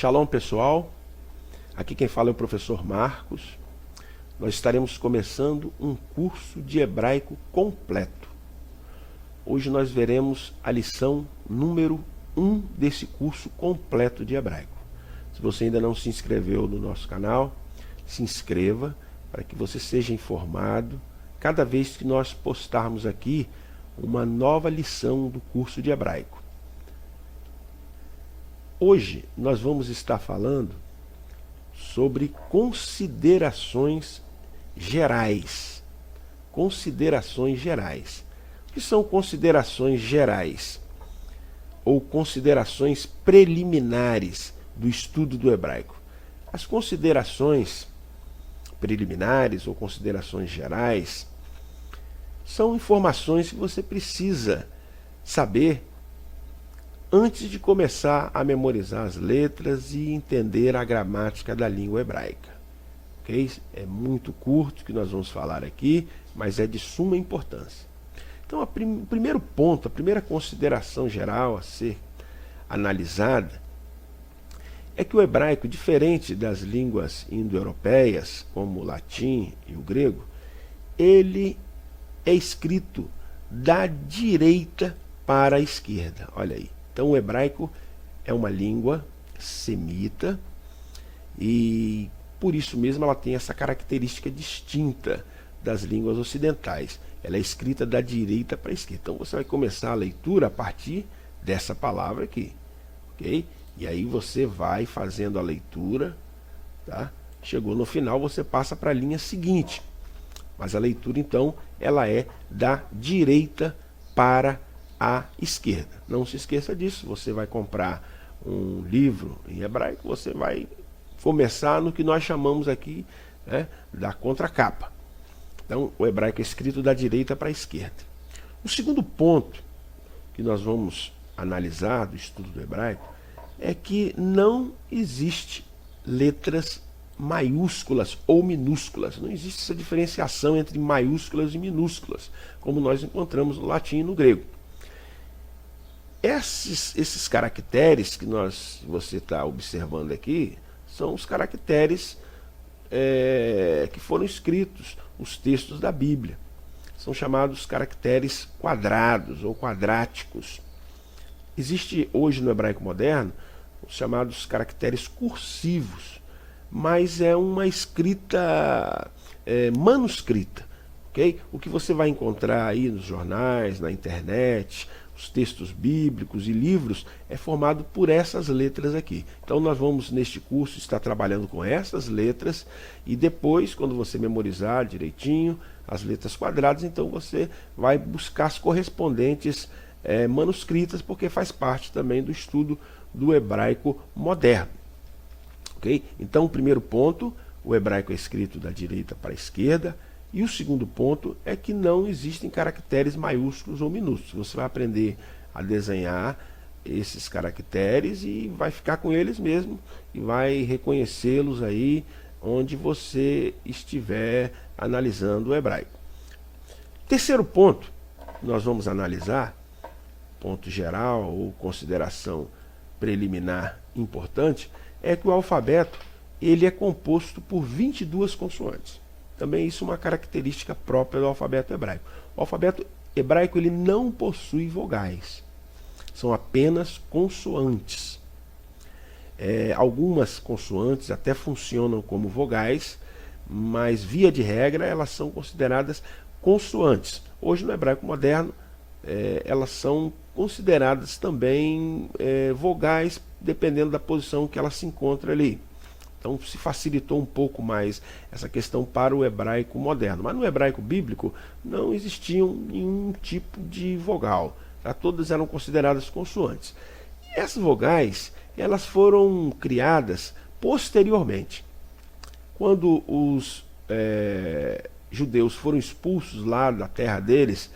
Shalom, pessoal. Aqui quem fala é o professor Marcos. Nós estaremos começando um curso de hebraico completo. Hoje nós veremos a lição número 1 desse curso completo de hebraico. Se você ainda não se inscreveu no nosso canal, se inscreva para que você seja informado cada vez que nós postarmos aqui uma nova lição do curso de hebraico. Hoje nós vamos estar falando sobre considerações gerais. Considerações gerais. O que são considerações gerais? Ou considerações preliminares do estudo do hebraico? As considerações preliminares ou considerações gerais são informações que você precisa saber antes de começar a memorizar as letras e entender a gramática da língua hebraica. Okay? É muito curto que nós vamos falar aqui, mas é de suma importância. Então, o primeiro ponto, a primeira consideração geral a ser analisada é que o hebraico, diferente das línguas indo-europeias, como o latim e o grego, ele é escrito da direita para a esquerda. Olha aí. Então o hebraico é uma língua semita e por isso mesmo ela tem essa característica distinta das línguas ocidentais. Ela é escrita da direita para a esquerda. Então você vai começar a leitura a partir dessa palavra aqui, ok? E aí você vai fazendo a leitura, tá? Chegou no final, você passa para a linha seguinte. Mas a leitura então, ela é da direita para a esquerda. Não se esqueça disso. Você vai comprar um livro em hebraico, você vai começar no que nós chamamos aqui, né, da contracapa. Então o hebraico é escrito da direita para a esquerda. O segundo ponto que nós vamos analisar do estudo do hebraico é que não existe letras maiúsculas ou minúsculas. Não existe essa diferenciação entre maiúsculas e minúsculas, como nós encontramos no latim e no grego. Esses caracteres que você está observando aqui são os caracteres que foram escritos, os textos da Bíblia. São chamados caracteres quadrados ou quadráticos. Existe hoje no hebraico moderno os chamados caracteres cursivos, mas é uma escrita manuscrita. Okay? O que você vai encontrar aí nos jornais, na internet, os textos bíblicos e livros é formado por essas letras aqui. Então nós vamos neste curso estar trabalhando com essas letras e depois, quando você memorizar direitinho as letras quadradas, então você vai buscar as correspondentes manuscritas, porque faz parte também do estudo do hebraico moderno. Okay? Então o primeiro ponto, o hebraico é escrito da direita para a esquerda. E o segundo ponto é que não existem caracteres maiúsculos ou minúsculos. Você vai aprender a desenhar esses caracteres e vai ficar com eles mesmo e vai reconhecê-los aí onde você estiver analisando o hebraico. Terceiro ponto, nós vamos analisar, ponto geral ou consideração preliminar importante, é que o alfabeto ele é composto por 22 consoantes. Também isso é uma característica própria do alfabeto hebraico. O alfabeto hebraico ele não possui vogais. São apenas consoantes. Algumas consoantes até funcionam como vogais, mas via de regra elas são consideradas consoantes. Hoje no hebraico moderno elas são consideradas também vogais, dependendo da posição que ela se encontra ali. Então se facilitou um pouco mais essa questão para o hebraico moderno. Mas no hebraico bíblico não existiam nenhum tipo de vogal. Tá? Todas eram consideradas consoantes. E essas vogais elas foram criadas posteriormente. Quando os judeus foram expulsos lá da terra deles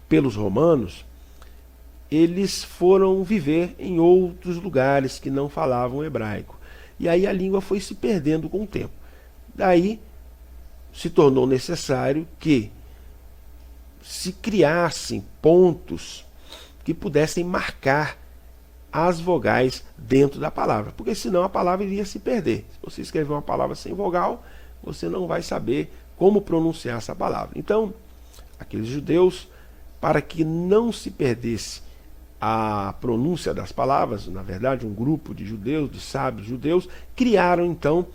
pelos romanos, eles foram viver em outros lugares que não falavam hebraico. E aí a língua foi se perdendo com o tempo. Daí se tornou necessário que se criassem pontos que pudessem marcar as vogais dentro da palavra, porque senão a palavra iria se perder. Se você escrever uma palavra sem vogal, você não vai saber como pronunciar essa palavra. Então, aqueles judeus, para que não se perdesse a pronúncia das palavras, na verdade um grupo de judeus, de sábios judeus, criaram então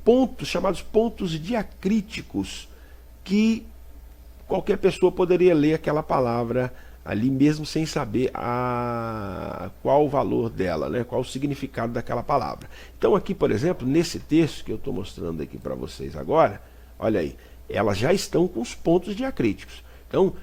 pontos chamados pontos diacríticos, que qualquer pessoa poderia ler aquela palavra ali mesmo sem saber qual o valor dela, né? Qual o significado daquela palavra. Então aqui, por exemplo, nesse texto que eu estou mostrando aqui para vocês agora, olha aí, elas já estão com os pontos diacríticos. Então,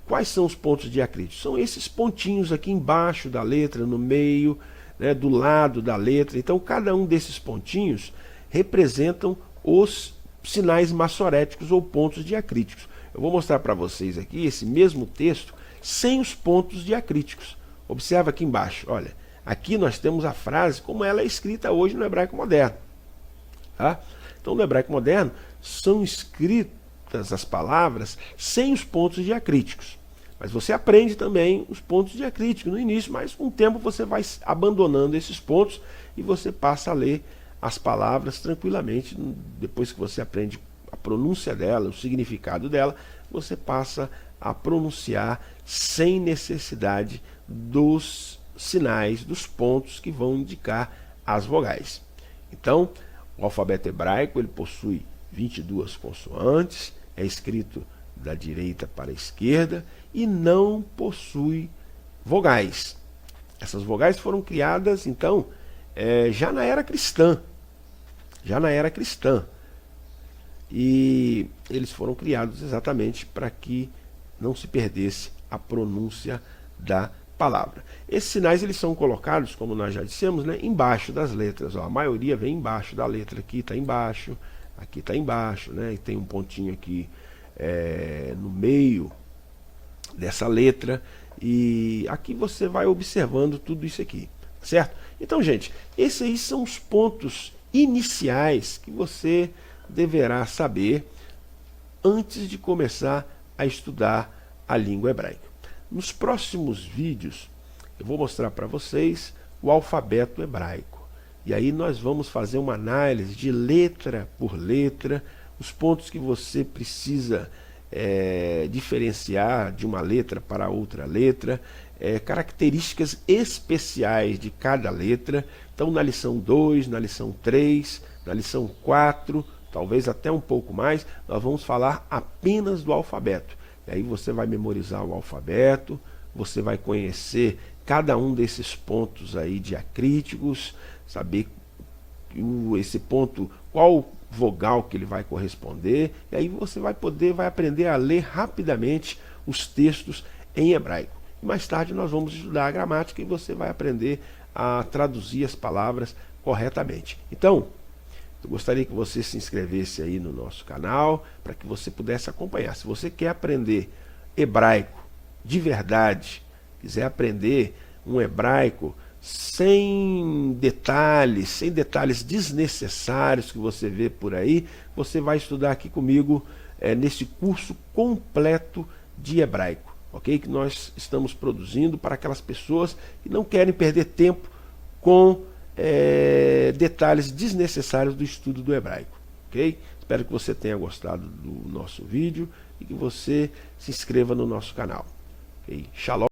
quais são os pontos diacríticos? São esses pontinhos aqui embaixo da letra, no meio, né, do lado da letra. Então, cada um desses pontinhos representam os sinais maçoréticos ou pontos diacríticos. Eu vou mostrar para vocês aqui esse mesmo texto sem os pontos diacríticos. Observa aqui embaixo, olha, aqui nós temos a frase como ela é escrita hoje no hebraico moderno. Tá? Então, no hebraico moderno, são escritas as palavras sem os pontos diacríticos. Mas você aprende também os pontos diacríticos no início, mas com o tempo você vai abandonando esses pontos e você passa a ler as palavras tranquilamente. Depois que você aprende a pronúncia dela, o significado dela, você passa a pronunciar sem necessidade dos sinais, dos pontos que vão indicar as vogais. Então, o alfabeto hebraico ele possui 22 consoantes, é escrito da direita para a esquerda e não possui vogais. Essas vogais foram criadas, então, já na era cristã. E eles foram criados exatamente para que não se perdesse a pronúncia da palavra. Esses sinais eles são colocados, como nós já dissemos, né, embaixo das letras. Ó, a maioria vem embaixo da letra. Aqui está embaixo, aqui está embaixo, né, e tem um pontinho aqui no meio dessa letra. E aqui você vai observando tudo isso aqui, certo? Então, gente, esses aí são os pontos iniciais que você deverá saber antes de começar a estudar a língua hebraica. Nos próximos vídeos eu vou mostrar para vocês o alfabeto hebraico. E aí nós vamos fazer uma análise de letra por letra, os pontos que você precisa diferenciar de uma letra para outra letra, características especiais de cada letra. Então na lição 2, na lição 3, na lição 4, talvez até um pouco mais, nós vamos falar apenas do alfabeto. E aí você vai memorizar o alfabeto, você vai conhecer cada um desses pontos aí diacríticos, saber esse ponto, qual vogal que ele vai corresponder, e aí você vai aprender a ler rapidamente os textos em hebraico. E mais tarde nós vamos estudar a gramática e você vai aprender a traduzir as palavras corretamente. Então, eu gostaria que você se inscrevesse aí no nosso canal para que você pudesse acompanhar. Se você quer aprender hebraico de verdade, quiser aprender um hebraico sem detalhes desnecessários que você vê por aí, você vai estudar aqui comigo nesse curso completo de hebraico, ok? Que nós estamos produzindo para aquelas pessoas que não querem perder tempo com detalhes desnecessários do estudo do hebraico, ok? Espero que você tenha gostado do nosso vídeo e que você se inscreva no nosso canal. Okay? Shalom.